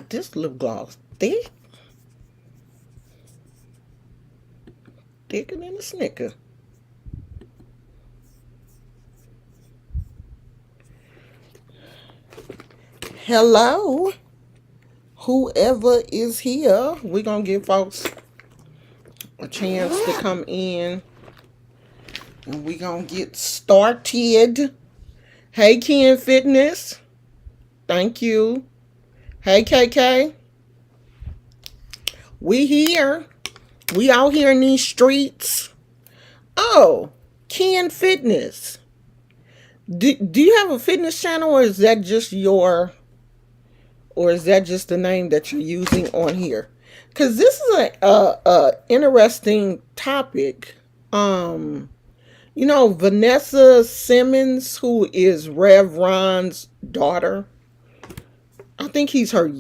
got this lip gloss thick, thicker than a Snicker. Hello, whoever is here. We're gonna give folks a chance to come in, and we're gonna get started. Hey, Ken Fitness. Thank you. Hey, KK. We here. We out here in these streets. Oh, Ken Fitness. Do you have a fitness channel, or is that just the name that you're using on here? Because this is a interesting topic. Vanessa Simmons, who is Rev Ron's daughter. I think he's her.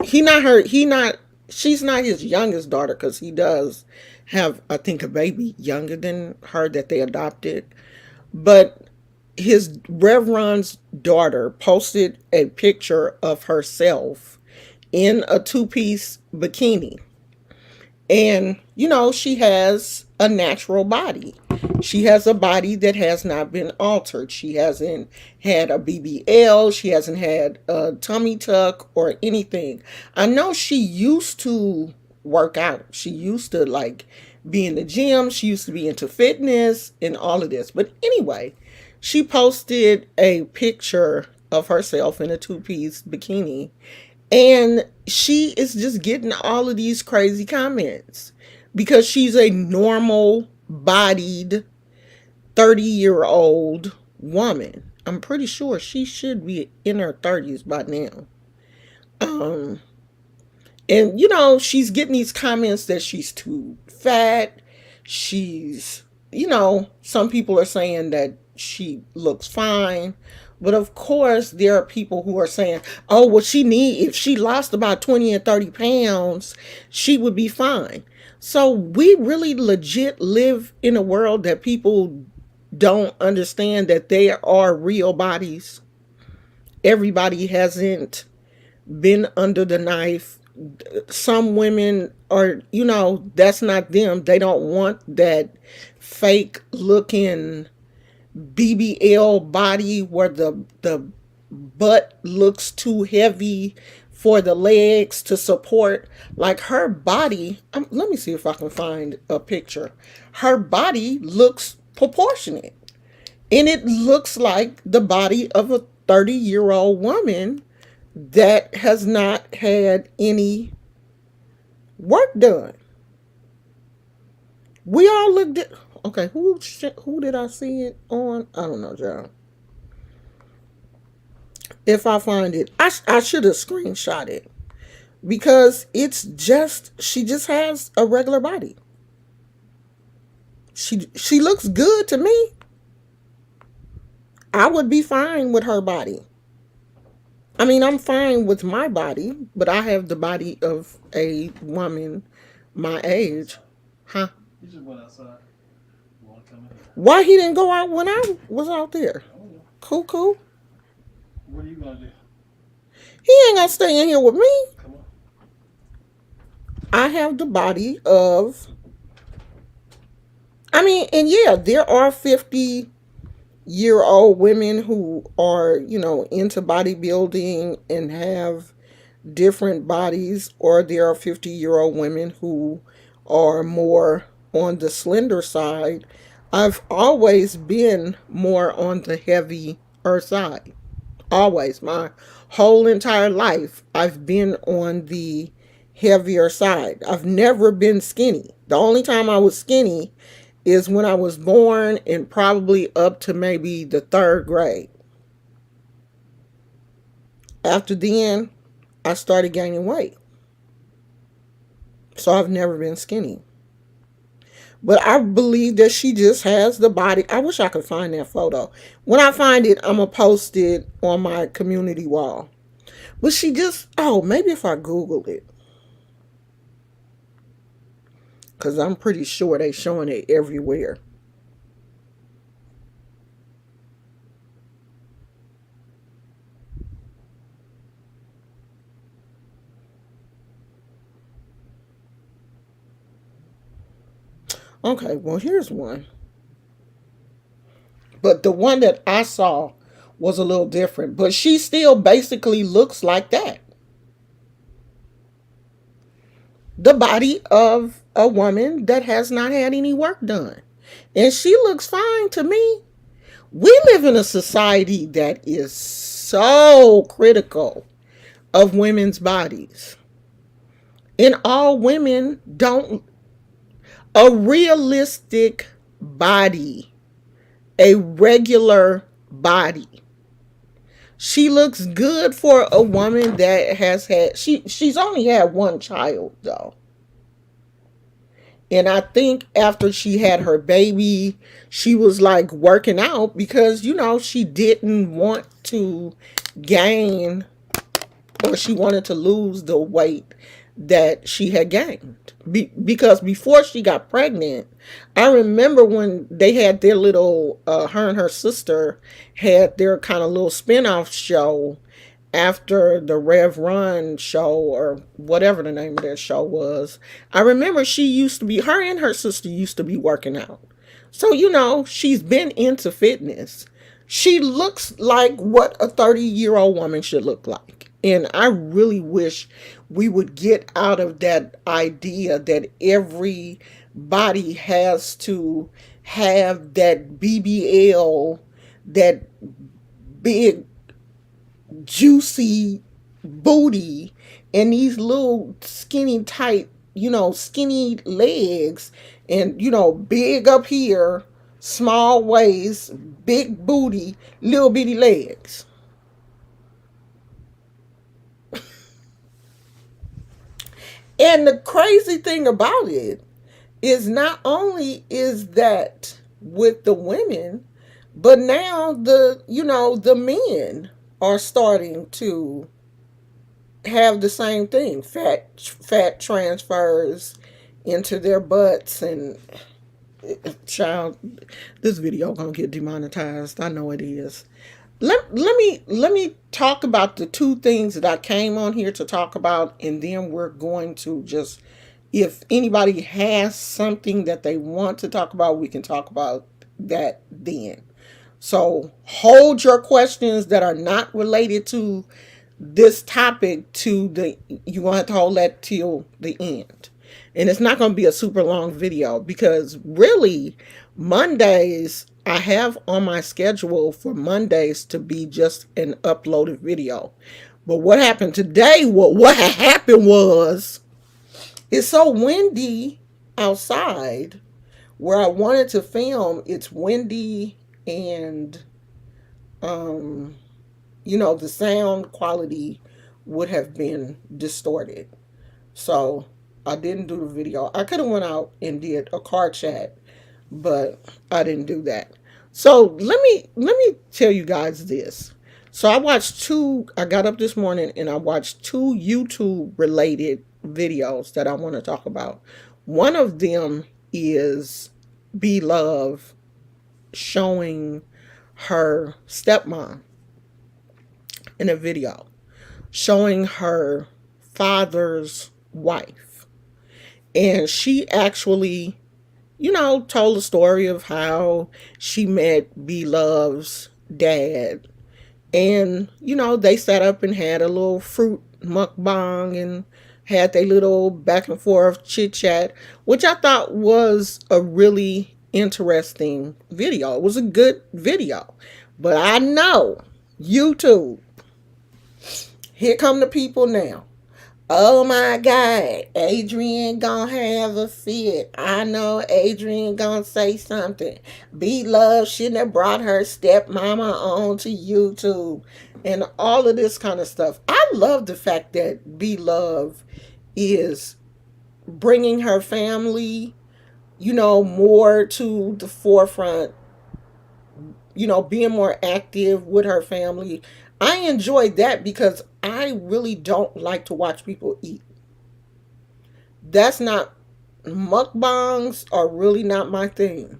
He not her. He not. She's not his youngest daughter, because he does have, I think, a baby younger than her that they adopted. But his Reverend's daughter posted a picture of herself in a two-piece bikini. And, she has a natural body. She has a body that has not been altered. She hasn't had a BBL. She hasn't had a tummy tuck or anything. I know she used to work out. She used to be in the gym. She used to be into fitness and all of this. But anyway, she posted a picture of herself in a two-piece bikini. And she is just getting all of these crazy comments because she's a normal bodied 30-year-old woman. I'm pretty sure she should be in her 30s by now. And she's getting these comments that she's too fat. Some people are saying that she looks fine. But of course, there are people who are saying, oh, well, if she lost about 20 and 30 pounds, she would be fine. So we really legit live in a world that people don't understand that there are real bodies. Everybody hasn't been under the knife. Some women are, that's not them. They don't want that fake looking BBL body where the butt looks too heavy for the legs to support. Like her body, let me see if I can find a picture. Her body looks proportionate, and it looks like the body of a 30-year-old woman that has not had any work done. We all looked at. Okay, who did I see it on? I don't know, John. If I find it, I should have screenshot it, because she just has a regular body. She looks good to me. I would be fine with her body. I mean, I'm fine with my body, but I have the body of a woman my age. Huh? He just went outside. Why he didn't go out when I was out there? Cool. What are you gonna do? He ain't gonna stay in here with me. Come on. I have the body of. I mean, and yeah, there are 50-year-old women who are, into bodybuilding and have different bodies, or there are 50-year-old women who are more on the slender side. I've always been more on the heavier side. Always. My whole entire life, I've been on the heavier side. I've never been skinny. The only time I was skinny is when I was born, and probably up to maybe the 3rd grade. After then, I started gaining weight. So I've never been skinny. But I believe that she just has the body. I wish I could find that photo. When I find it, I'm going to post it on my community wall. But maybe if I Google it. Because I'm pretty sure they're showing it everywhere. Okay, well, here's one. But the one that I saw was a little different. But she still basically looks like that. The body of a woman that has not had any work done. And she looks fine to me. We live in a society that is so critical of women's bodies. And all women don't. A realistic body, a regular body. She looks good for a woman that has had she's only had one child though. And I think after she had her baby, she was like working out because she didn't want to gain, or she wanted to lose the weight that she had gained. Because before she got pregnant, I remember when they had their little, her and her sister had their kind of little spin-off show after the Rev Run show, or whatever the name of that show was. I remember her and her sister used to be working out. So, she's been into fitness. She looks like what a 30-year-old woman should look like. And I really wish we would get out of that idea that everybody has to have that BBL, that big juicy booty, and these little skinny tight, skinny legs, and big up here, small waist, big booty, little bitty legs. And the crazy thing about it is, not only is that with the women, but now the men are starting to have the same thing. Fat transfers into their butts, and child, this video gonna get demonetized. I know it is. Let me talk about the two things that I came on here to talk about, and then we're going to just, if anybody has something that they want to talk about, we can talk about that then. So hold your questions that are not related to this topic you're going to have to hold that till the end. And it's not going to be a super long video, because really Mondays, I have on my schedule for Mondays to be just an uploaded video. But what happened today, what happened was, it's so windy outside where I wanted to film. It's windy, and the sound quality would have been distorted. So I didn't do the video. I could have went out and did a car chat, but I didn't do that. So let me tell you guys this. So I got up this morning and I watched two YouTube related videos that I want to talk about. One of them is Blove showing her stepmom in a video, showing her father's wife. And she actually, told a story of how she met Blove's dad. And, they sat up and had a little fruit mukbang and had their little back and forth chit chat, which I thought was a really interesting video. It was a good video. But I know YouTube, here come the people now. Oh my God, Adrian gonna have a fit. I know Adrian gonna say something. Blove shouldn't have brought her stepmama on to YouTube, and all of this kind of stuff. I love the fact that Blove is bringing her family, more to the forefront, being more active with her family. I enjoy that because I really don't like to watch people eat. That's not, mukbangs are really not my thing.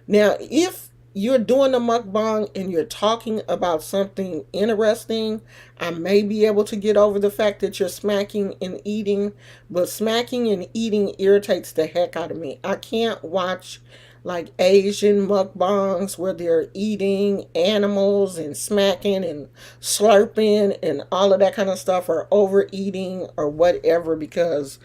Now, if you're doing a mukbang and you're talking about something interesting, I may be able to get over the fact that you're smacking and eating, but smacking and eating irritates the heck out of me. I can't watch like Asian mukbangs where they're eating animals and smacking and slurping and all of that kind of stuff, or overeating or whatever, because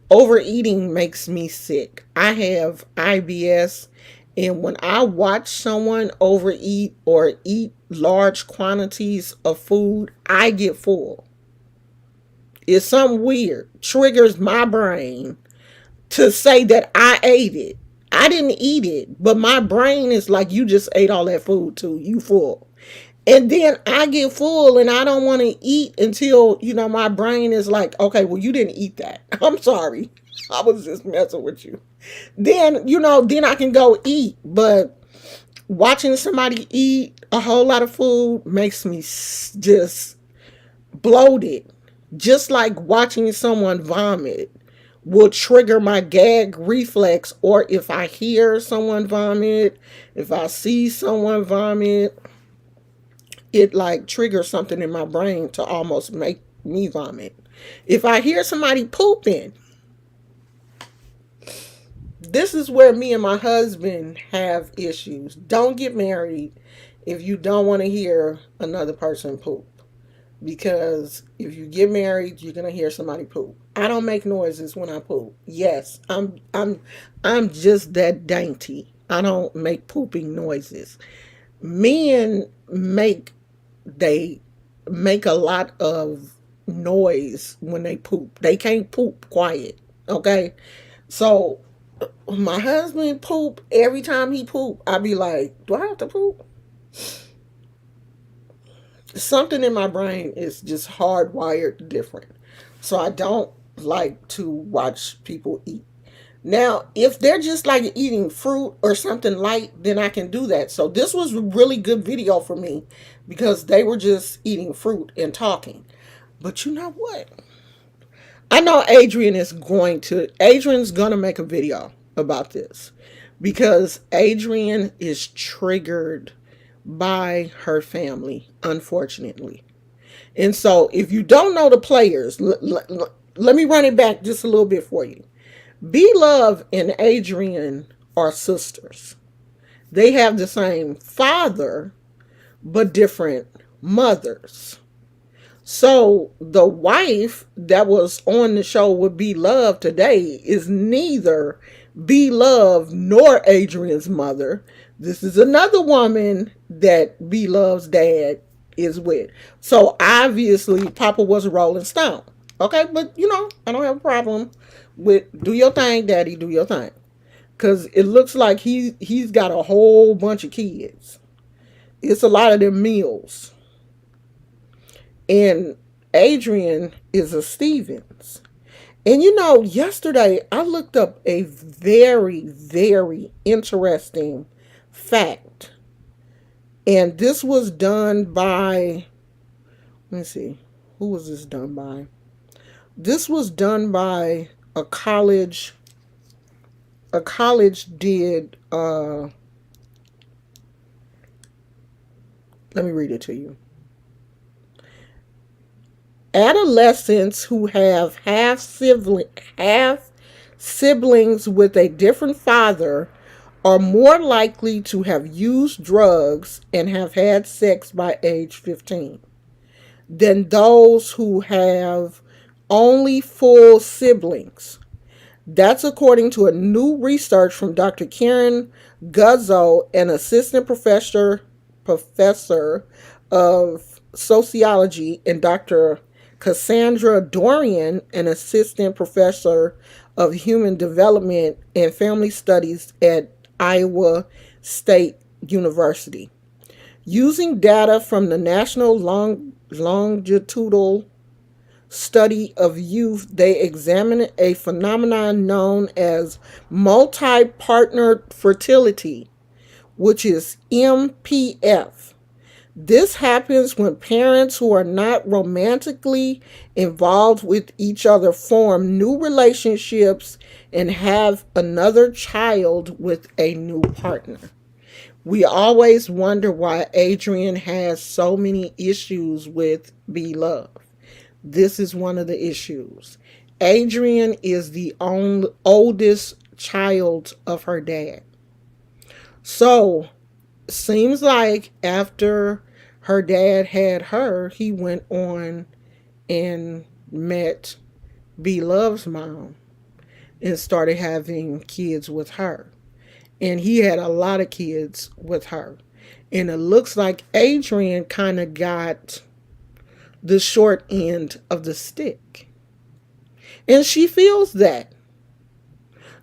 overeating makes me sick. I have IBS, and when I watch someone overeat or eat large quantities of food, I get full. It's something weird. Triggers my brain to say that I ate it. I didn't eat it, but my brain is like, you just ate all that food too. You full. And then I get full and I don't want to eat until, my brain is like, okay, well, you didn't eat that. I'm sorry. I was just messing with you. Then I can go eat. But watching somebody eat a whole lot of food makes me just bloated. Just like watching someone vomit will trigger my gag reflex, or if I hear someone vomit, if I see someone vomit, it like triggers something in my brain to almost make me vomit. If I hear somebody pooping, this is where me and my husband have issues. Don't get married if you don't want to hear another person poop. Because if you get married, you're gonna hear somebody poop. I don't make noises when I poop. Yes, I'm just that dainty. I don't make pooping noises. Men they make a lot of noise when they poop. They can't poop quiet. Okay? So my husband poop, every time he poop, I be like, do I have to poop? Something in my brain is just hardwired different. So I don't like to watch people eat. Now, if they're just like eating fruit or something light, then I can do that. So this was a really good video for me because they were just eating fruit and talking. But you know what? I know Adrian's gonna make a video about this because Adrian is triggered by her family, unfortunately. And so if you don't know the players, let me run it back just a little bit for you. Blove and Adrian are sisters. They have the same father, but different mothers. So the wife that was on the show with Blove today is neither Blove nor Adrian's mother. This is another woman that Blove's dad is with. So obviously Papa was a Rolling Stone. Okay, but I don't have a problem with do your thing, daddy, do your thing. Cause it looks like he's got a whole bunch of kids. It's a lot of them meals. And Adrian is a Stevens. And yesterday I looked up a very, very interesting fact. And this was done by, let me see, who was this done by? This was done by a college. A college did, let me read it to you. Adolescents who have half siblings with a different father are more likely to have used drugs and have had sex by age 15 than those who have only full siblings. That's according to a new research from Dr. Karen Guzzo, an assistant professor of sociology, and Dr. Cassandra Dorian, an assistant professor of human development and family studies at Iowa State University. Using data from the National Longitudinal Study of Youth, they examined a phenomenon known as multi-partner fertility, which is MPF. This happens when parents who are not romantically involved with each other form new relationships and have another child with a new partner. We always wonder why Adrian has so many issues with Blove. This is one of the issues. Adrian is the oldest child of her dad. So, seems like after her dad had her, he went on and met Blove's mom and started having kids with her. And he had a lot of kids with her. And it looks like Adrian kind of got the short end of the stick. And she feels that.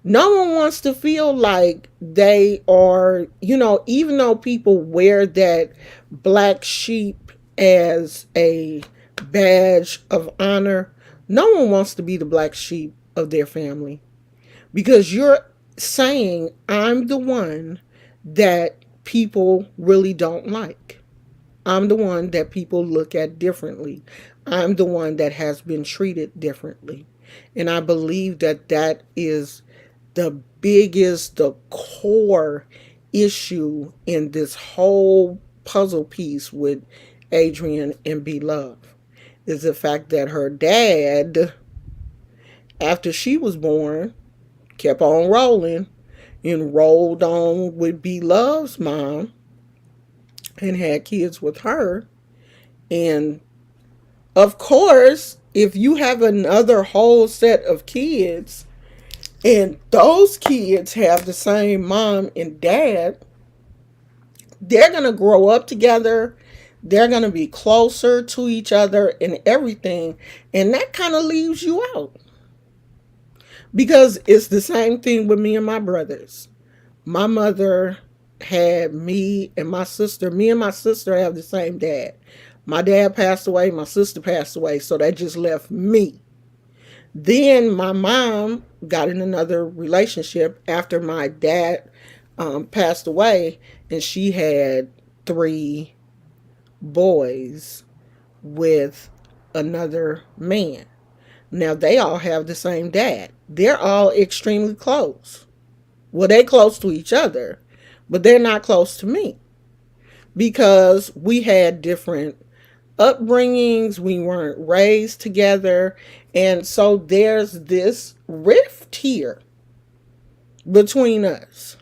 No one wants to feel like they are, even though people wear that black sheep as a badge of honor, no one wants to be the black sheep of their family. Because you're saying, I'm the one that people really don't like. I'm the one that people look at differently. I'm the one that has been treated differently. And I believe that that is the biggest, the core issue in this whole puzzle piece with Adrian and Blove is the fact that her dad, after she was born, kept on rolling and rolled on with Blove's mom and had kids with her. And of course, if you have another whole set of kids and those kids have the same mom and dad, they're going to grow up together. They're going to be closer to each other and everything. And that kind of leaves you out. Because it's the same thing with me and my brothers. My mother had me and my sister. Me and my sister have the same dad. My dad passed away. My sister passed away. So that just left me. Then my mom got in another relationship after my dad passed away. And she had 3 boys with another man. Now they all have the same dad. They're all extremely close. Well, they're close to each other, but they're not close to me because we had different upbringings. We weren't raised together. And so there's this rift here between us.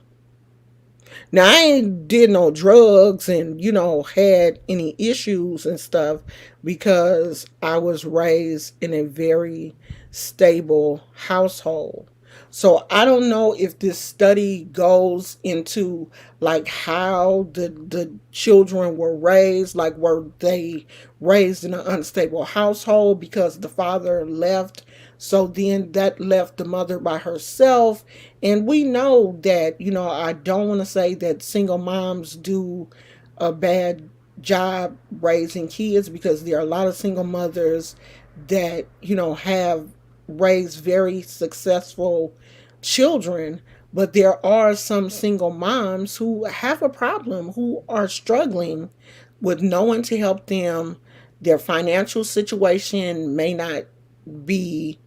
Now, I ain't did no drugs and, had any issues and stuff because I was raised in a very stable household. So I don't know if this study goes into like how the children were raised, like were they raised in an unstable household because the father left. So then that left the mother by herself. And we know that, I don't want to say that single moms do a bad job raising kids because there are a lot of single mothers that, have raised very successful children. But there are some single moms who have a problem, who are struggling with no one to help them. Their financial situation may not be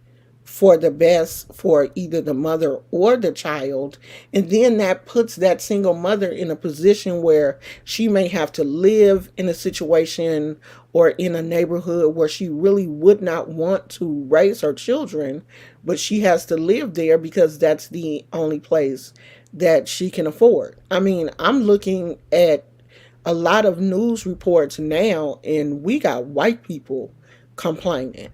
for the best for either the mother or the child. And then that puts that single mother in a position where she may have to live in a situation or in a neighborhood where she really would not want to raise her children, but she has to live there because that's the only place that she can afford. I mean, I'm looking at a lot of news reports now, and we got white people complaining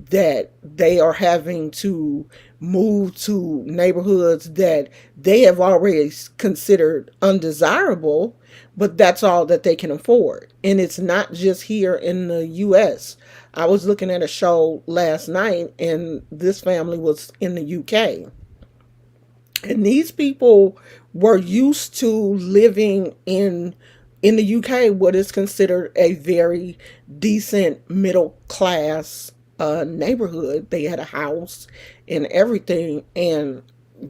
that they are having to move to neighborhoods that they have already considered undesirable, but that's all that they can afford. And it's not just here in the US. I was looking at a show last night, and this family was in the UK. And these people were used to living in the UK, what is considered a very decent middle class neighborhood. They had a house and everything, and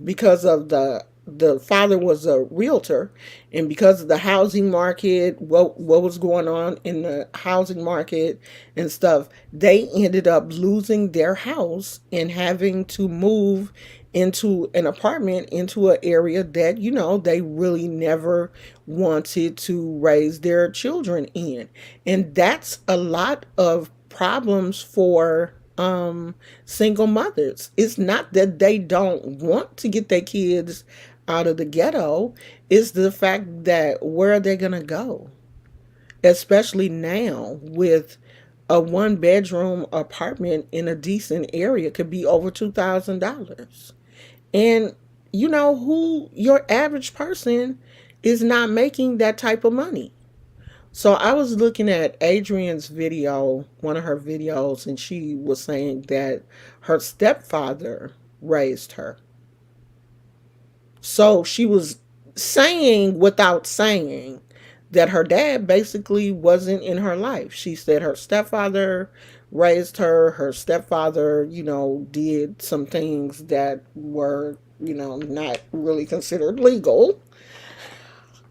because of the the father was a realtor, and because of the housing market, what was going on in the housing market and stuff, they ended up losing their house and having to move into an apartment into an area that they really never wanted to raise their children in. And that's a lot of problems for single mothers. It's not that they don't want to get their kids out of the ghetto, it's the fact that where are they going to go? Especially now with a one bedroom apartment in a decent area could be over $2,000. And who your average person is not making that type of money. So I was looking at Adrian's video, one of her videos, and she was saying that her stepfather raised her. So she was saying without saying that her dad basically wasn't in her life. She said her stepfather raised her. Her stepfather, did some things that were, not really considered legal.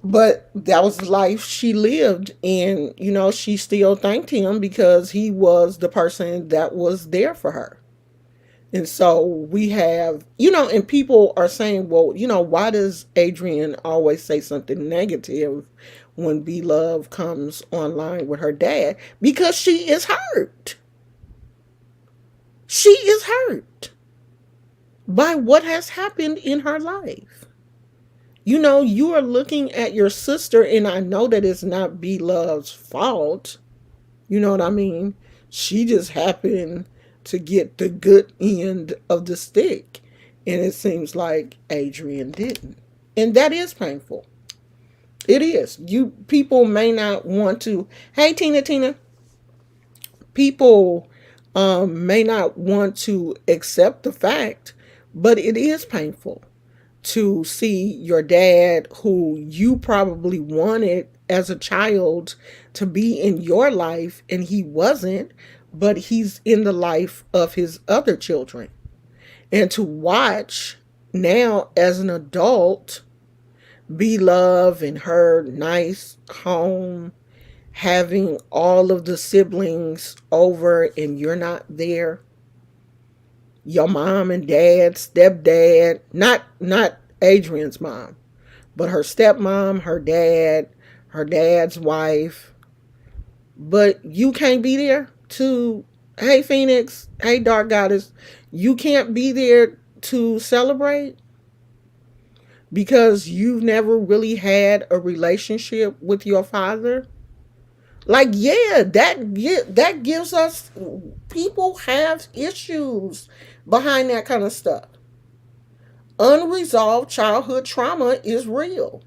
But that was the life she lived. And, she still thanked him because he was the person that was there for her. And so we have, and people are saying, well, why does Adrian always say something negative when Blove comes online with her dad? Because she is hurt. She is hurt by what has happened in her life. You are looking at your sister, and I know that it's not Blove's fault. You know what I mean? She just happened to get the good end of the stick. And it seems like Adrian didn't. And that is painful. It is. People may not want to. Hey, Tina. People may not want to accept the fact, but it is painful to see your dad, who you probably wanted as a child to be in your life, and he wasn't, but he's in the life of his other children. And to watch now as an adult, Blove in her nice home, having all of the siblings over, and you're not there. Your mom and dad, stepdad, not Adrian's mom, but her stepmom, her dad, her dad's wife. But you can't be there to, hey Phoenix, hey Dark Goddess, you can't be there to celebrate because you've never really had a relationship with your father. Like, yeah, that gives us, people have issues behind that kind of stuff. Unresolved childhood trauma is real.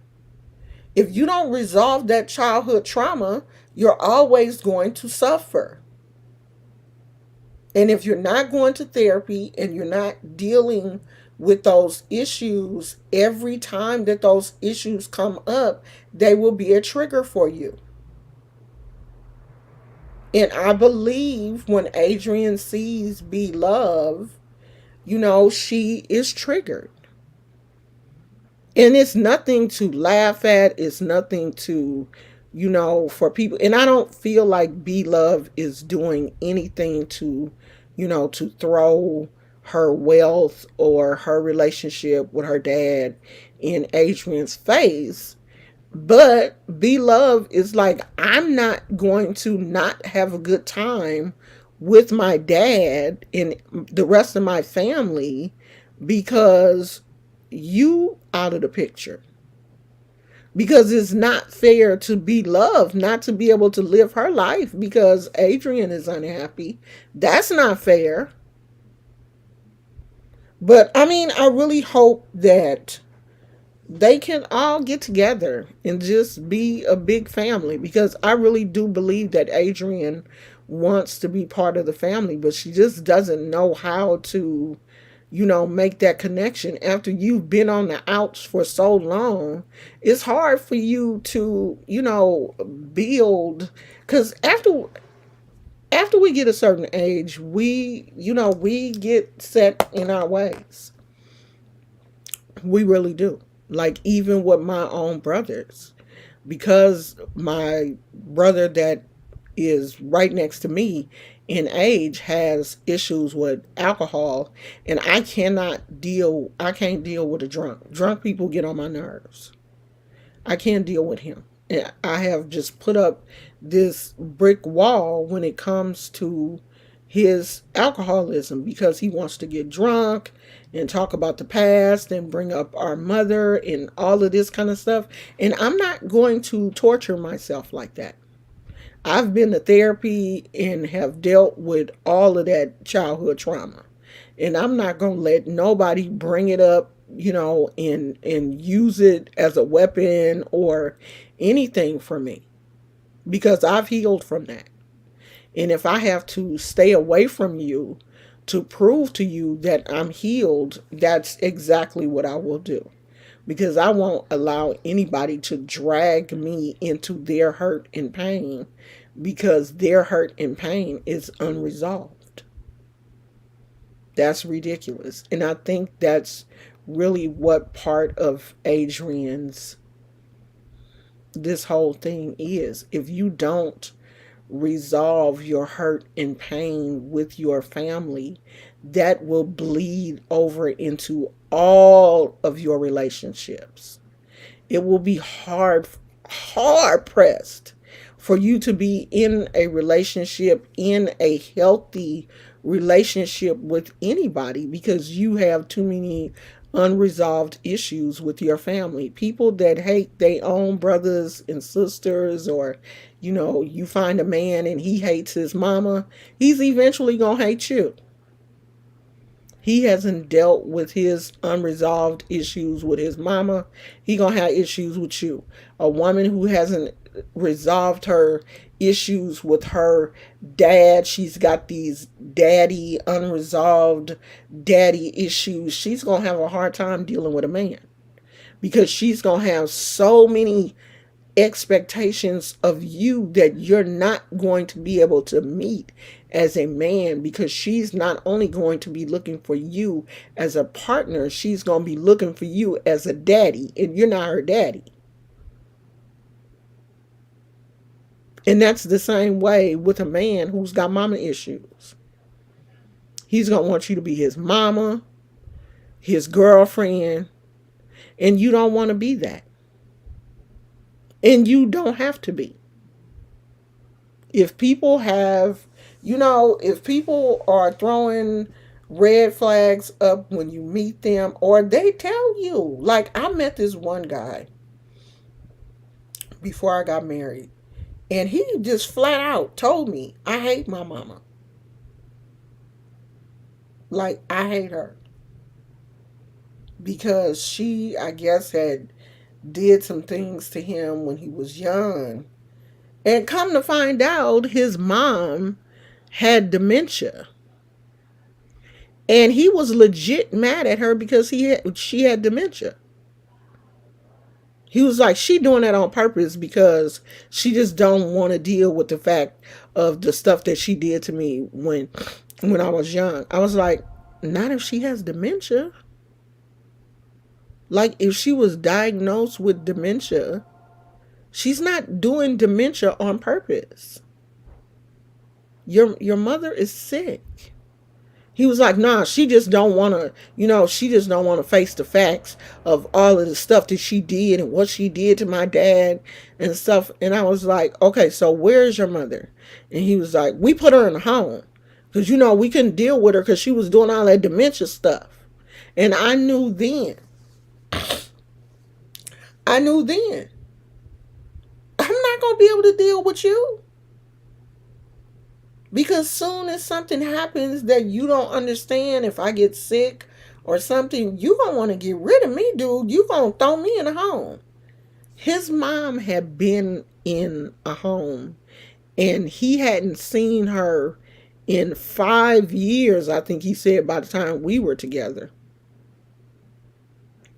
If you don't resolve that childhood trauma, you're always going to suffer. And if you're not going to therapy and you're not dealing with those issues, every time that those issues come up, they will be a trigger for you. And I believe when Adrian sees Blove, she is triggered. And it's nothing to laugh at. It's nothing to, for people. And I don't feel like Blove is doing anything to, to throw her wealth or her relationship with her dad in Adrian's face. But Blove is like, I'm not going to not have a good time with my dad and the rest of my family because you out of the picture. Because it's not fair to Blove not to be able to live her life because Adrian is unhappy. That's not fair. But I mean, I really hope that they can all get together and just be a big family, because I really do believe that Adrian wants to be part of the family, but she just doesn't know how to, make that connection. After you've been on the outs for so long, it's hard for you to, build, because after we get a certain age, we get set in our ways. We really do. Like even with my own brothers, because my brother that is right next to me in age has issues with alcohol, and I can't deal with a drunk people get on my nerves. I can't deal with him. And I have just put up this brick wall when it comes to his alcoholism, because he wants to get drunk and talk about the past and bring up our mother and all of this kind of stuff. And I'm not going to torture myself like that. I've been to therapy and have dealt with all of that childhood trauma. And I'm not going to let nobody bring it up, and use it as a weapon or anything for me, because I've healed from that. And if I have to stay away from you to prove to you that I'm healed, that's exactly what I will do, because I won't allow anybody to drag me into their hurt and pain, because their hurt and pain is unresolved. That's ridiculous. And I think that's really what part of Adrian's this whole thing is. If you don't resolve your hurt and pain with your family, that will bleed over into all of your relationships. It will be hard pressed for you to be in a relationship, in a healthy relationship with anybody, because you have too many unresolved issues with your family. People that hate their own brothers and sisters, or you find a man and he hates his mama, he's eventually gonna hate you. He hasn't dealt with his unresolved issues with his mama, he gonna have issues with you. A woman who hasn't resolved her issues with her dad, she's got these unresolved daddy issues, she's gonna have a hard time dealing with a man, because she's gonna have so many expectations of you that you're not going to be able to meet as a man, because she's not only going to be looking for you as a partner, she's going to be looking for you as a daddy, and you're not her daddy. And that's the same way with a man who's got mama issues. He's going to want you to be his mama, his girlfriend, and you don't want to be that. And you don't have to be. If people if people are throwing red flags up when you meet them, or they tell you, like I met this one guy before I got married, and he just flat out told me, I hate my mama. Like, I hate her. Because she, I guess, had did some things to him when he was young. And come to find out, his mom had dementia. And he was legit mad at her because she had dementia. He was like, she doing that on purpose because she just don't want to deal with the fact of the stuff that she did to me when I was young. I was like, not if she has dementia. Like, if she was diagnosed with dementia, she's not doing dementia on purpose. Your mother is sick. He was like, nah, she just don't want to face the facts of all of the stuff that she did and what she did to my dad and stuff. And I was like, okay, so where's your mother? And he was like, we put her in a home because, we couldn't deal with her because she was doing all that dementia stuff. And I knew then, I'm not going to be able to deal with you. Because soon as something happens that you don't understand, if I get sick or something, you going to want to get rid of me, dude. You going to throw me in a home. His mom had been in a home and he hadn't seen her in 5 years, I think he said, by the time we were together.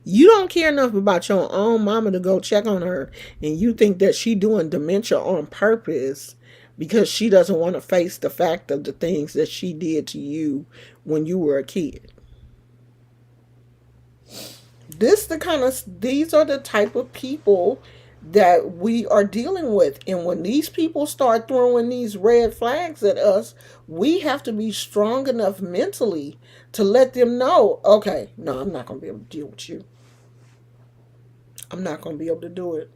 You don't care enough about your own mama to go check on her, and you think that she doing dementia on purpose because she doesn't want to face the fact of the things that she did to you when you were a kid. These are the type of people that we are dealing with. And when these people start throwing these red flags at us, we have to be strong enough mentally to let them know, okay, no, I'm not going to be able to deal with you. I'm not going to be able to do it.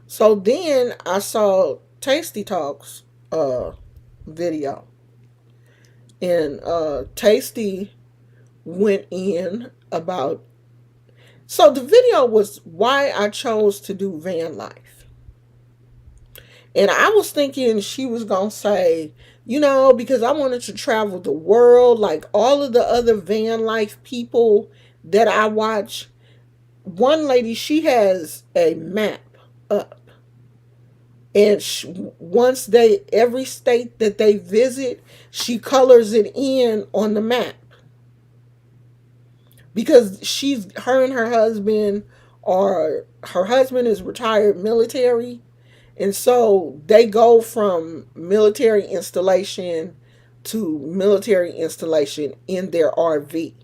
So then I saw Tasty Talks video, and Tasty went in about. So the video was why I chose to do van life. And I was thinking she was going to say, because I wanted to travel the world like all of the other van life people that I watch. One lady, she has a map up. And every state that they visit, she colors it in on the map. Because her and her husband is retired military. And so they go from military installation to military installation in their RV.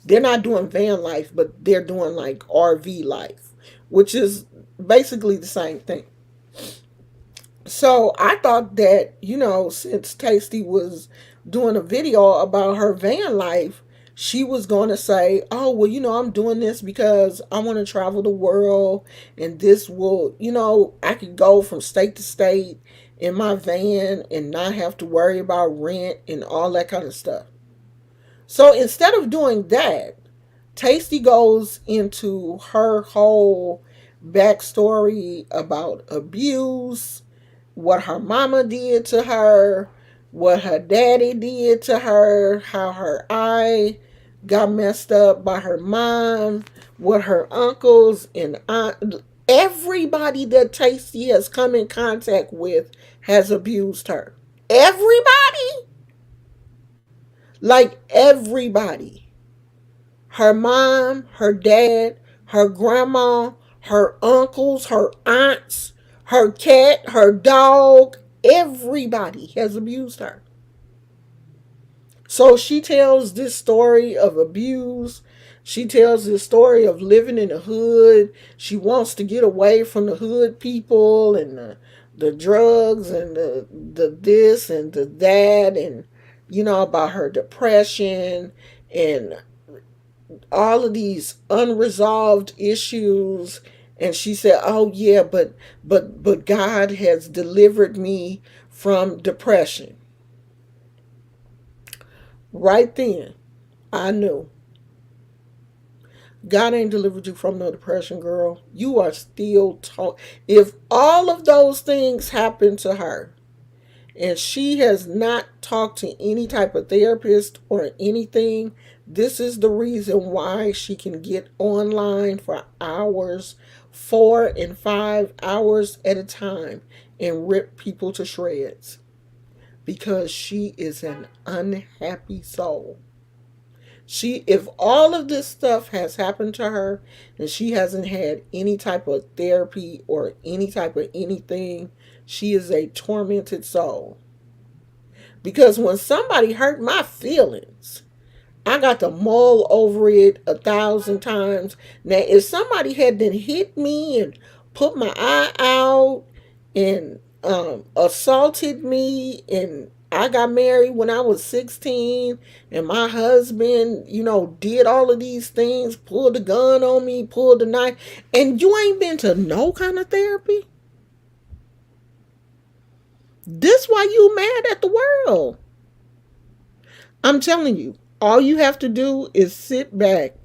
They're not doing van life, but they're doing like RV life, which is basically the same thing. So I thought that, since Tasty was doing a video about her van life, she was going to say, oh, well, I'm doing this because I want to travel the world, and this will, I could go from state to state in my van and not have to worry about rent and all that kind of stuff. So instead of doing that, Tasty goes into her whole backstory about abuse, what her mama did to her, what her daddy did to her, how her eye got messed up by her mom, what her uncles and aunt, everybody that Tasty has come in contact with has abused her. Everybody? Like everybody. Her mom, her dad, her grandma, her uncles, her aunts, her cat, her dog, everybody has abused her. So she tells this story of abuse. She tells this story of living in the hood. She wants to get away from the hood people and the drugs and the this and the that, and about her depression and all of these unresolved issues. And she said, oh yeah, but God has delivered me from depression. Right then I knew God ain't delivered you from no depression, girl. You are still if all of those things happen to her and she has not talked to any type of therapist or anything, this is the reason why she can get online for hours, 4 and 5 hours at a time, and rip people to shreds. Because she is an unhappy soul. If all of this stuff has happened to her and she hasn't had any type of therapy or any type of anything, she is a tormented soul. Because when somebody hurt my feelings, I got to mull over it 1,000 times. Now, if somebody had then hit me and put my eye out and assaulted me, and I got married when I was 16, and my husband, did all of these things, pulled the gun on me, pulled the knife, and you ain't been to no kind of therapy, this why you mad at the world. I'm telling you, all you have to do is sit back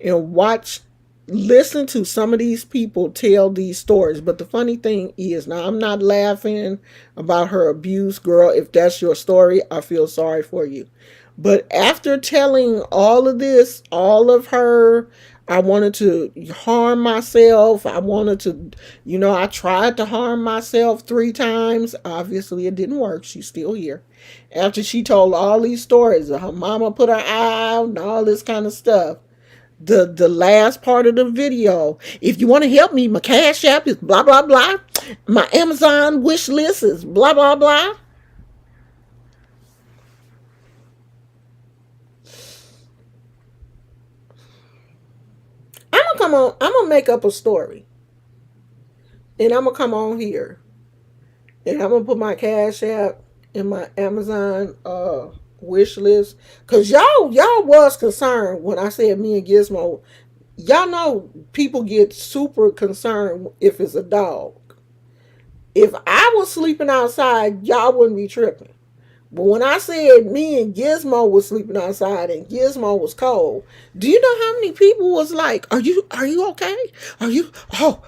and listen to some of these people tell these stories. But the funny thing is, now I'm not laughing about her abuse, girl. If that's your story, I feel sorry for you. But after telling all of this, all of her, I wanted to harm myself. I wanted to, I tried to harm myself 3 times. Obviously, it didn't work. She's still here. After she told all these stories, her mama put her eye out and all this kind of stuff. The last part of the video, if you want to help me, my Cash App is blah, blah, blah. My Amazon wish list is blah, blah, blah. come on. I'm gonna make up a story, and I'm gonna come on here, and I'm gonna put my Cash App and my Amazon wish list, cause y'all was concerned when I said me and Gizmo. Y'all know people get super concerned if it's a dog. If I was sleeping outside, y'all wouldn't be tripping. But when I said me and Gizmo was sleeping outside and Gizmo was cold, do you know how many people was like, "Are you okay? Are you oh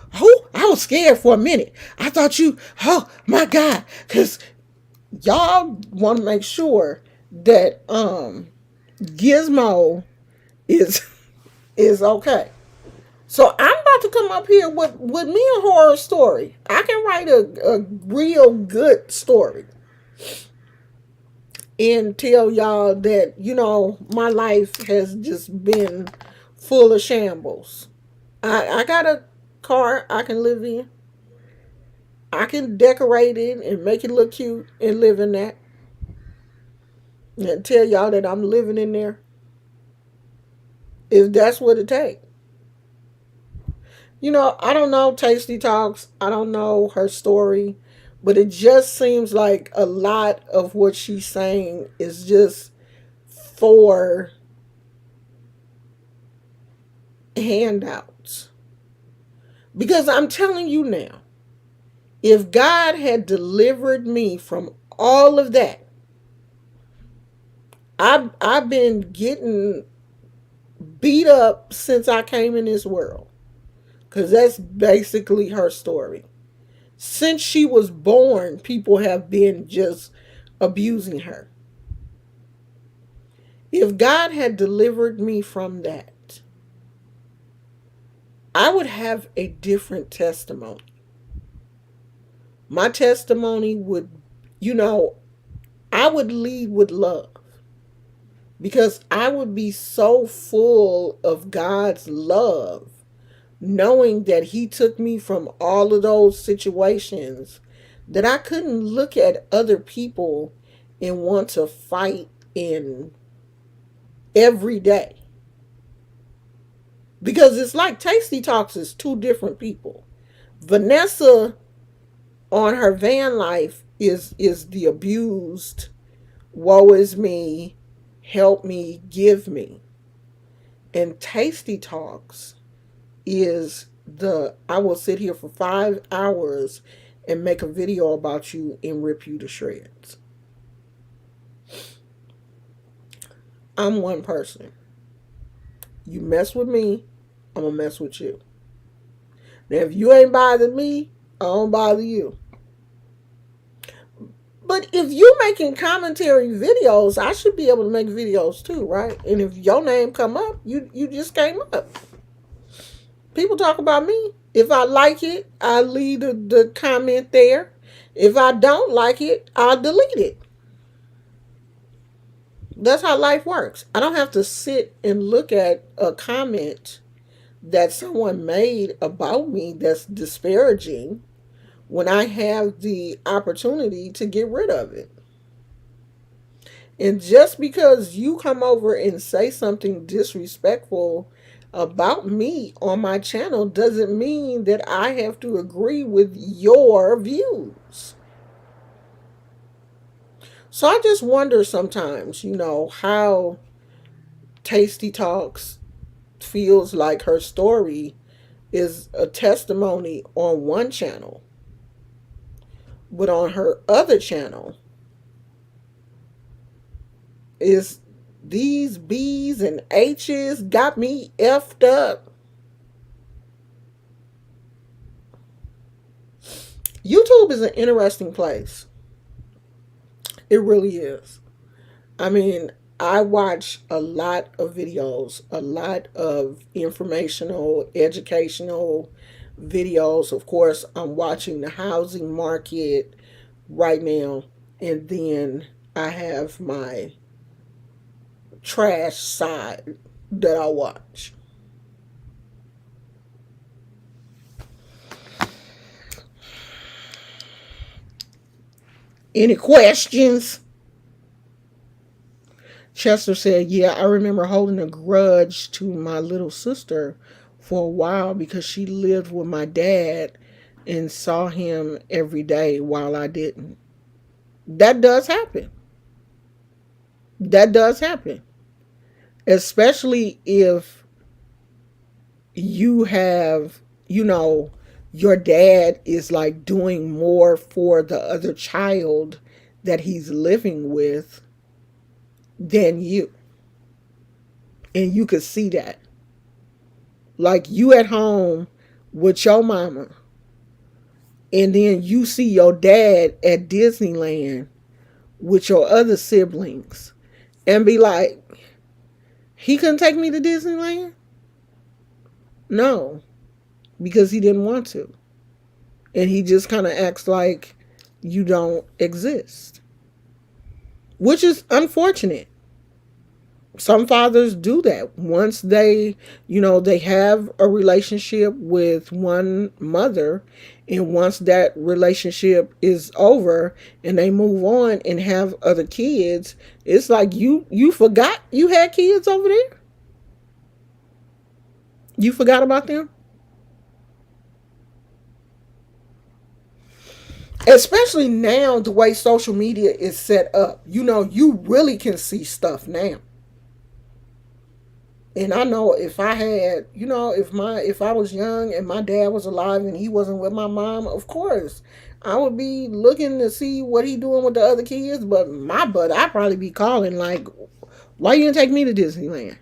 I was scared for a minute. I thought you oh my God," cuz y'all want to make sure that Gizmo is is okay. So I'm about to come up here with me a horror story. I can write a real good story and tell y'all that, my life has just been full of shambles. I got a car I can live in. I can decorate it and make it look cute and live in that. And tell y'all that I'm living in there. If that's what it takes. I don't know Tasty Talks. I don't know her story. But it just seems like a lot of what she's saying is just for handouts. Because I'm telling you now, if God had delivered me from all of that, I've been getting beat up since I came in this world. Because that's basically her story. Since she was born, people have been just abusing her. If God had delivered me from that, I would have a different testimony. My testimony would, I would lead with love because I would be so full of God's love, knowing that He took me from all of those situations that I couldn't look at other people and want to fight in every day. Because it's like Tasty Talks is two different people. Vanessa on her van life is the abused, woe is me, help me, give me. And Tasty Talks is I will sit here for 5 hours and make a video about you and rip you to shreds. I'm one person. You mess with me, I'm gonna mess with you. Now if you ain't bothering me, I don't bother you. But if you're making commentary videos, I should be able to make videos too, right? And if your name come up, you just came up. People talk about me. If I like it, I leave the comment there. If I don't like it, I'll delete it. That's how life works. I don't have to sit and look at a comment that someone made about me that's disparaging when I have the opportunity to get rid of it. And just because you come over and say something disrespectful about me on my channel doesn't mean that I have to agree with your views. So I just wonder sometimes, how Tasty Talks feels like her story is a testimony on one channel, but on her other channel is these B's and H's got me effed up. YouTube is an interesting place. It really is. I mean, I watch a lot of videos, a lot of informational, educational videos. Of course, I'm watching the housing market right now. And then I have my trash side that I watch. Any questions? Chester said, "Yeah, I remember holding a grudge to my little sister for a while because she lived with my dad and saw him every day while I didn't. That does happen. That does happen. Especially if you have, you know, your dad is like doing more for the other child that he's living with than you. And you could see that. Like you at home with your mama, and then you see your dad at Disneyland with your other siblings, and be like, he couldn't take me to Disneyland? No, because he didn't want to. And he just kind of acts like you don't exist, which is unfortunate. Some fathers do that once they, they have a relationship with one mother, and once that relationship is over and they move on and have other kids, it's like you forgot you had kids over there. You forgot about them. Especially now, the way social media is set up, you really can see stuff now. And I know if I had, if I was young and my dad was alive and he wasn't with my mom, of course, I would be looking to see what he doing with the other kids. But my butt, I'd probably be calling like, why you didn't take me to Disneyland?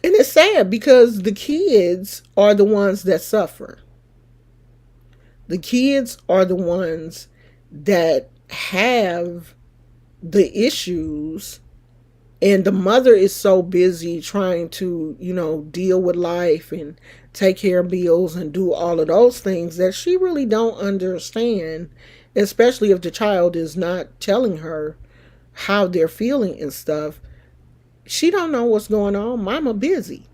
And it's sad because the kids are the ones that suffer. The kids are the ones that have the issues, and the mother is so busy trying to, deal with life and take care of bills and do all of those things that she really don't understand, especially if the child is not telling her how they're feeling and stuff. She don't know what's going on. Mama busy.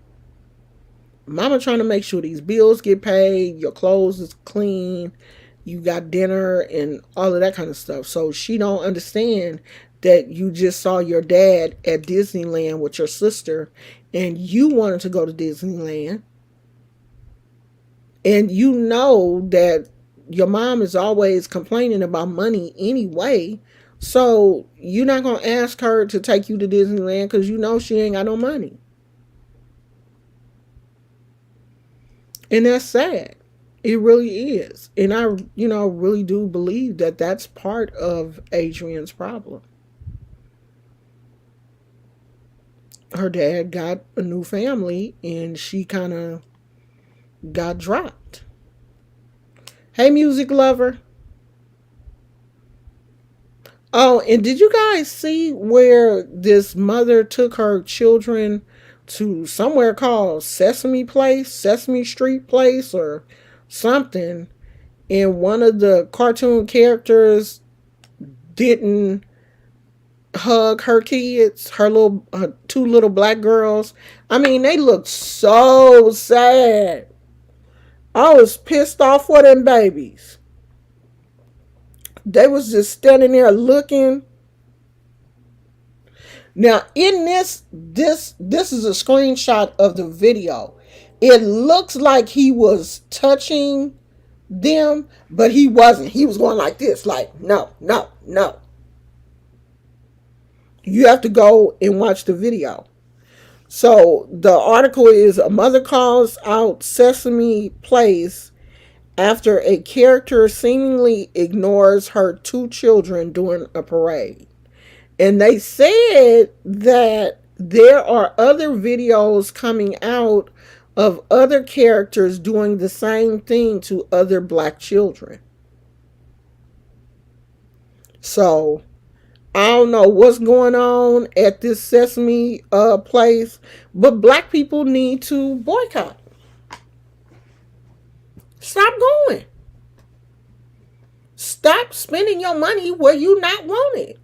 Mama trying to make sure these bills get paid, your clothes is clean, you got dinner and all of that kind of stuff. So she don't understand that you just saw your dad at Disneyland with your sister and you wanted to go to Disneyland. And you know that your mom is always complaining about money anyway. So you're not going to ask her to take you to Disneyland because you know she ain't got no money. And that's sad. It really is. And I, really do believe that that's part of Adrian's problem. Her dad got a new family and she kind of got dropped. Hey, music lover. Oh, and did you guys see where this mother took her children to somewhere called Sesame Street Place or something, and one of the cartoon characters didn't hug her kids, her two little black girls? I mean, they looked so sad. I was pissed off for them babies. They was just standing there looking. Now, in this is a screenshot of the video. It looks like he was touching them, but he wasn't. He was going like this, like, no, no, no. You have to go and watch the video. So the article is, a mother calls out Sesame Place after a character seemingly ignores her two children during a parade. And they said that there are other videos coming out of other characters doing the same thing to other black children. So I don't know what's going on at this Sesame place, but black people need to boycott. Stop going. Stop spending your money where you not wanted.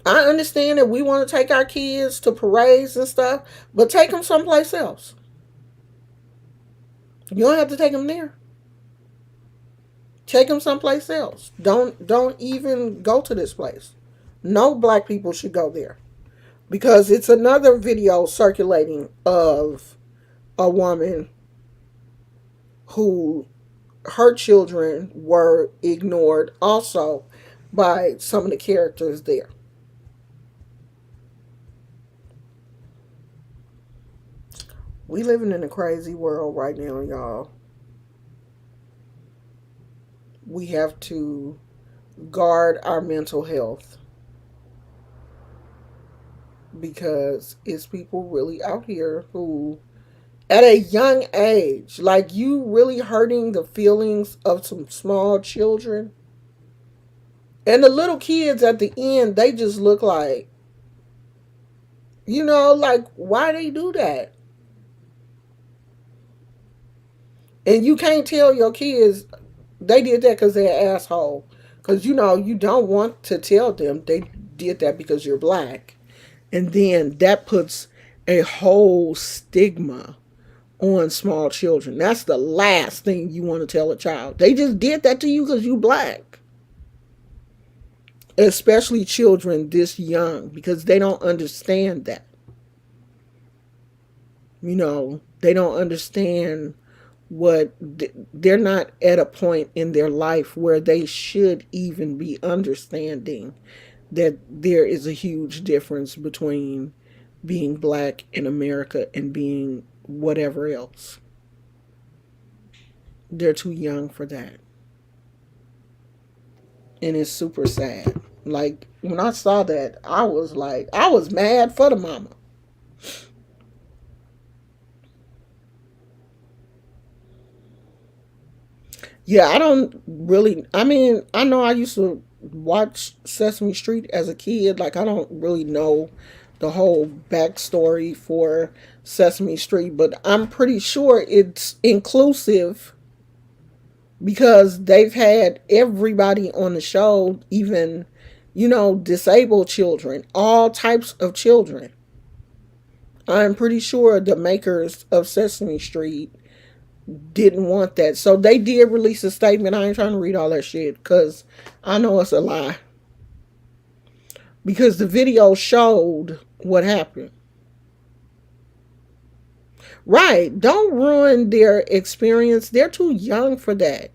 I understand that we want to take our kids to parades and stuff, but take them someplace else. You don't have to take them there. Take them someplace else. Don't even go to this place. No black people should go there because it's another video circulating of a woman who her children were ignored also by some of the characters there. We living in a crazy world right now, y'all. We have to guard our mental health because it's people really out here who at a young age, like you really hurting the feelings of some small children. And the little kids at the end, they just look like, like why they do that? And you can't tell your kids they did that because they're an asshole. Because you don't want to tell them they did that because you're black. And then that puts a whole stigma on small children. That's the last thing you want to tell a child. They just did that to you because you black. Especially children this young because they don't understand that. They don't understand what they're not at a point in their life where they should even be understanding that there is a huge difference between being black in America and being whatever else. They're too young for that. And it's super sad. Like when I saw that, I was mad for the mama. Yeah, I know I used to watch Sesame Street as a kid. Like, I don't really know the whole backstory for Sesame Street, but I'm pretty sure it's inclusive because they've had everybody on the show, even, disabled children, all types of children. I'm pretty sure the makers of Sesame Street didn't want that. So they did release a statement. I ain't trying to read all that shit because I know it's a lie. Because the video showed what happened. Right. Don't ruin their experience. They're too young for that.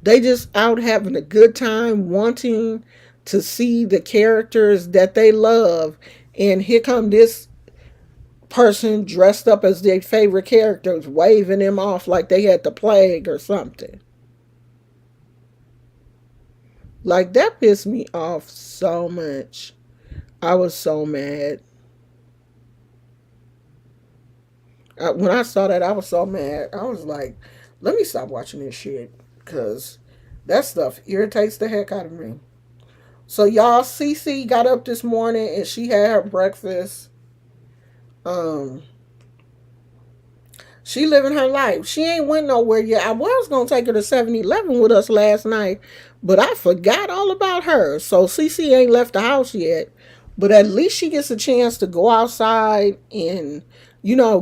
They just out having a good time, wanting to see the characters that they love. And here come this person dressed up as their favorite characters, waving them off like they had the plague or something. Like, that pissed me off so much. I was so mad. When I saw that, I was so mad. I was like, let me stop watching this shit. Because that stuff irritates the heck out of me. So, y'all, Cece got up this morning and she had her breakfast. She living her life. She ain't went nowhere yet. I was going to take her to 7-Eleven with us last night, but I forgot all about her. So Cece ain't left the house yet. But at least she gets a chance to go outside and,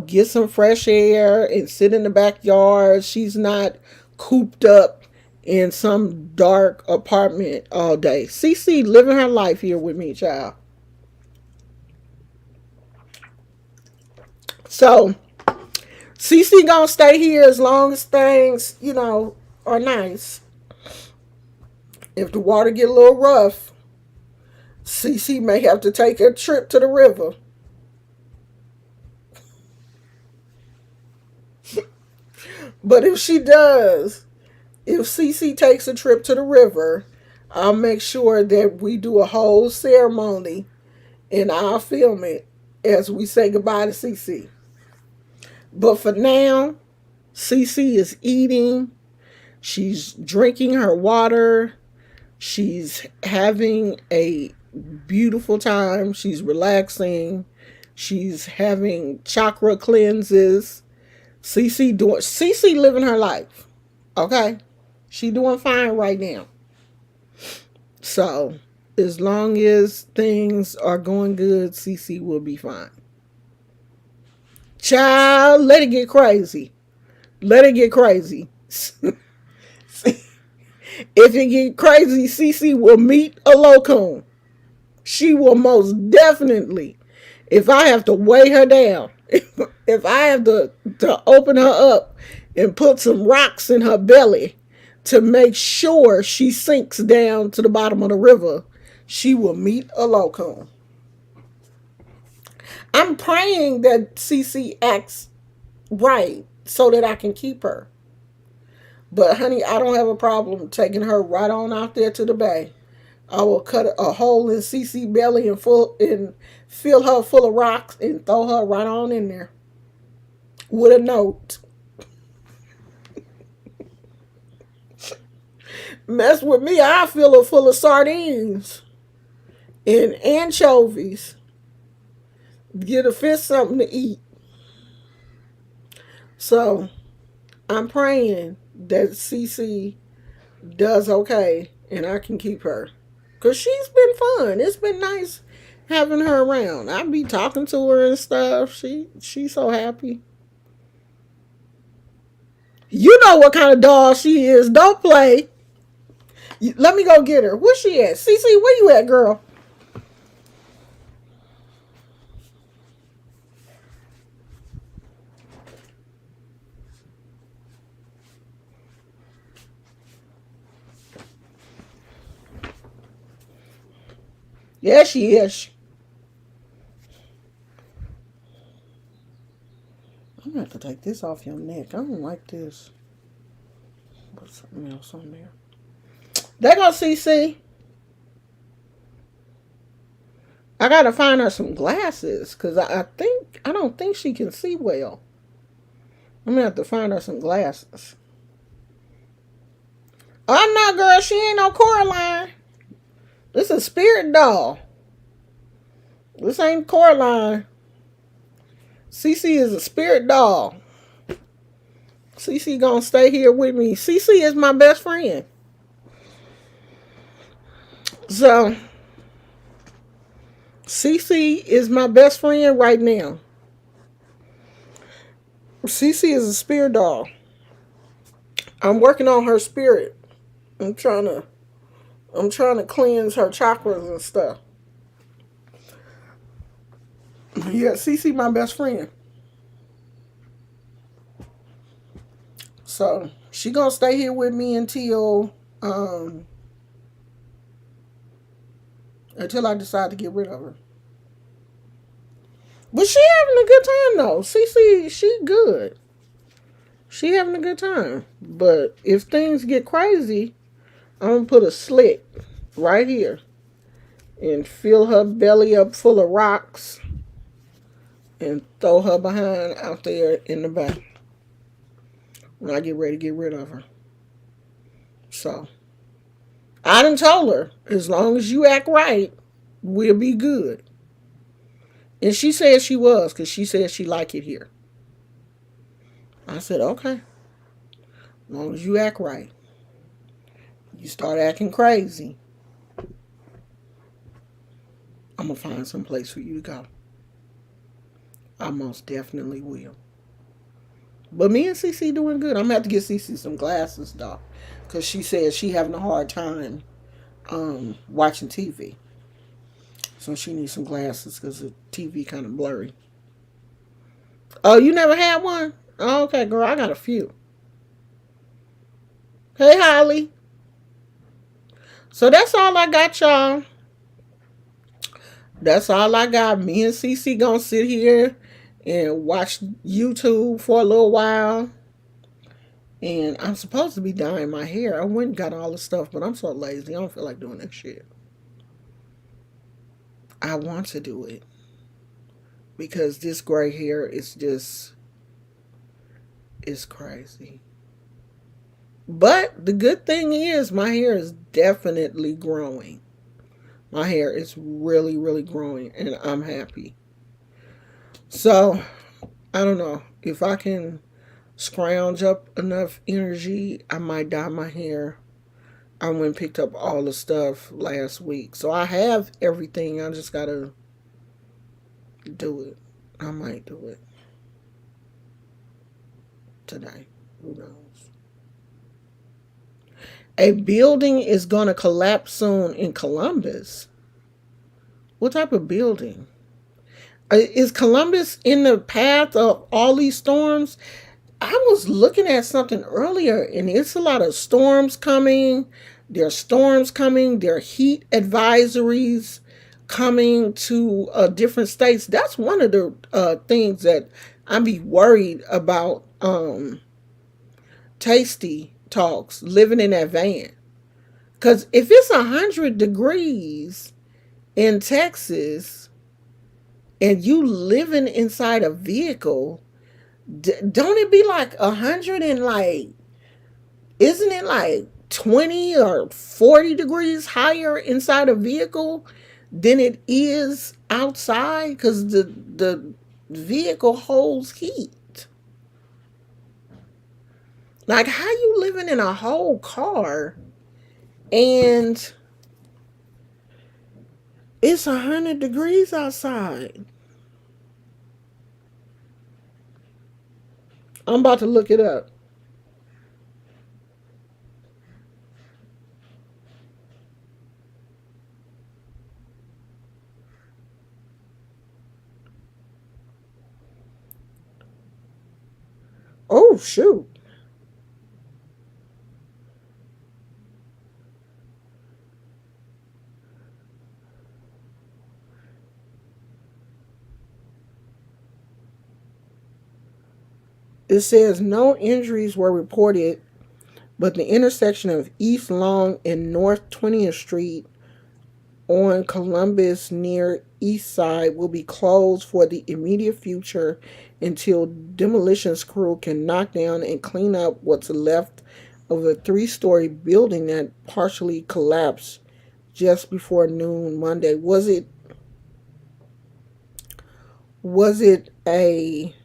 get some fresh air and sit in the backyard. She's not cooped up in some dark apartment all day. Cece living her life here with me, child. So Cece gonna stay here as long as things, are nice. If the water get a little rough, Cece may have to take a trip to the river. But if Cece takes a trip to the river, I'll make sure that we do a whole ceremony and I'll film it as we say goodbye to Cece. But for now, Cece is eating. She's drinking her water. She's having a beautiful time. She's relaxing. She's having chakra cleanses. Cece living her life. Okay? She doing fine right now. So, as long as things are going good, Cece will be fine. Child, let it get crazy. Let it get crazy. If it get crazy, Cece will meet a locoon. She will most definitely, if I have to weigh her down, if I have to open her up and put some rocks in her belly to make sure she sinks down to the bottom of the river, she will meet a loco. I'm praying that Cece acts right so that I can keep her. But honey, I don't have a problem taking her right on out there to the bay. I will cut a hole in Cece belly and fill her full of rocks and throw her right on in there with a note. Mess with me, I fill her full of sardines and anchovies. Get a fish something to eat. So I'm praying that Cece does okay and I can keep her. Because she's been fun. It's been nice having her around. I be talking to her and stuff. She's so happy. You know what kind of dog she is. Don't play. Let me go get her. Where's she at? Cece, where you at, girl? Yeah, she is. I'm gonna have to take this off your neck. I don't like this. Put something else on there. There go CC. I gotta find her some glasses because I don't think she can see well. I'm gonna have to find her some glasses. Oh no, girl, she ain't no Coraline. This is a spirit doll. This ain't Coraline. CC is a spirit doll. CC gonna stay here with me. CC is my best friend. So CC is my best friend right now. CC is a spirit doll. I'm working on her spirit. I'm trying to cleanse her chakras and stuff. Yeah, CC my best friend. So she gonna stay here with me until I decide to get rid of her. But she having a good time though. CC, she good. She having a good time. But if things get crazy, I'm gonna put a slit right here and fill her belly up full of rocks and throw her behind out there in the back when I get ready to get rid of her. So I done told her, as long as you act right, we'll be good. And she said she was, because she said she liked it here. I said, okay. As long as you act right. You start acting crazy, I'm going to find some place for you to go. I most definitely will. But me and Cece doing good. I'm going to have to get Cece some glasses, though. Because she said she having a hard time watching TV. So she needs some glasses because the TV kind of blurry. Oh, you never had one? Oh, okay, girl. I got a few. Hey, Holly. So that's all I got, y'all. That's all I got. Me and Cece gonna sit here and watch YouTube for a little while. And I'm supposed to be dyeing my hair. I went and got all the stuff, but I'm so lazy. I don't feel like doing that shit. I want to do it because this gray hair is just, it's crazy. But the good thing is my hair is definitely growing. My hair is really, really growing and I'm happy. So, I don't know. If I can scrounge up enough energy, I might dye my hair. I went and picked up all the stuff last week. So I have everything. I just gotta do it. I might do it today. Who knows? A building is gonna collapse soon in Columbus. What type of building? Is Columbus in the path of all these storms? I was looking at something earlier, and it's a lot of storms coming. There are storms coming. There are heat advisories coming to different states. That's one of the things that I'd be worried about. Tasty talks living in that van, because if it's 100 degrees in Texas and you living inside a vehicle, don't it be like 100 and like, isn't it like 20 or 40 degrees higher inside a vehicle than it is outside, because the vehicle holds heat? Like, how you living in a whole car and it's 100 degrees outside? I'm about to look it up. Oh shoot. It says no injuries were reported, but the intersection of East Long and North 20th Street on Columbus near East Side will be closed for the immediate future until demolition crew can knock down and clean up what's left of a three-story building that partially collapsed just before noon Monday. Was it a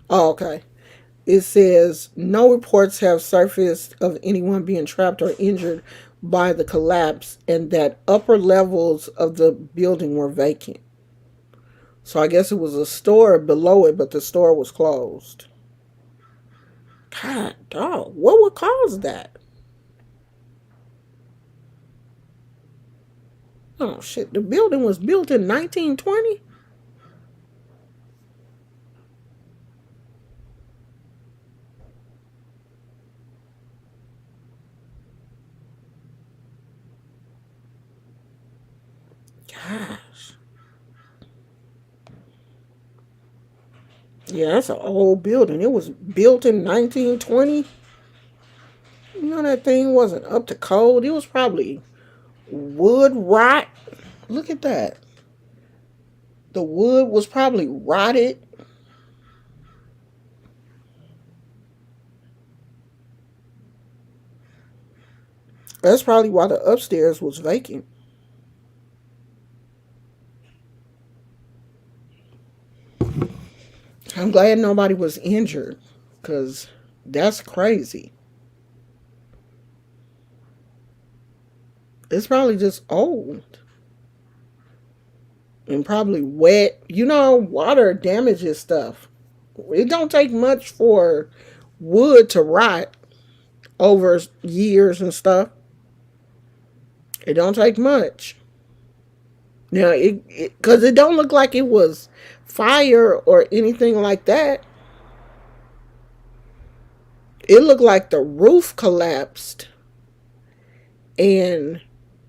Oh, okay. It says no reports have surfaced of anyone being trapped or injured by the collapse, and that upper levels of the building were vacant. So I guess it was a store below it, but the store was closed. God, dog, what would cause that? Oh shit, the building was built in 1920. Gosh, yeah, that's an old building. It was built in 1920. You know that thing wasn't up to code. It was probably wood rot. Look at that. The wood was probably rotted. That's probably why the upstairs was vacant. I'm glad nobody was injured, because that's crazy. It's probably just old and probably wet. You know, water damages stuff. It don't take much for wood to rot over years and stuff. It don't take much. Now, because it don't look like it was fire or anything like that. It looked like the roof collapsed and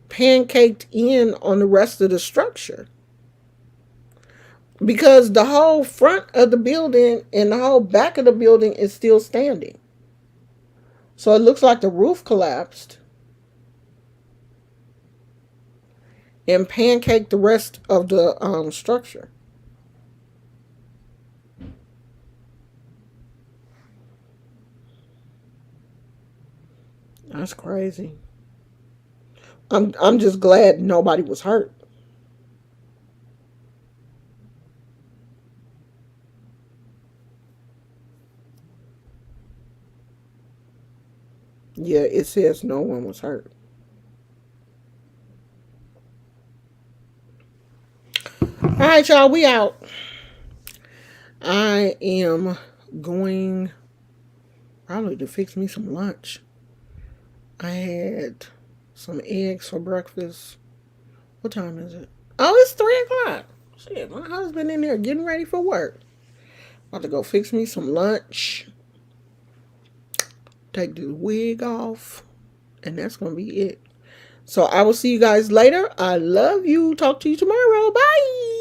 pancaked in on the rest of the structure, because the whole front of the building and the whole back of the building is still standing. So it looks like the roof collapsed and pancaked the rest of the structure. That's crazy. I'm just glad nobody was hurt. Yeah, it says no one was hurt. All right, y'all, we out. I am going probably to fix me some lunch. I had some eggs for breakfast. What time is it? Oh, it's 3 o'clock. Shit, my husband in there getting ready for work. About to go fix me some lunch. Take the wig off. And that's going to be it. So I will see you guys later. I love you. Talk to you tomorrow. Bye.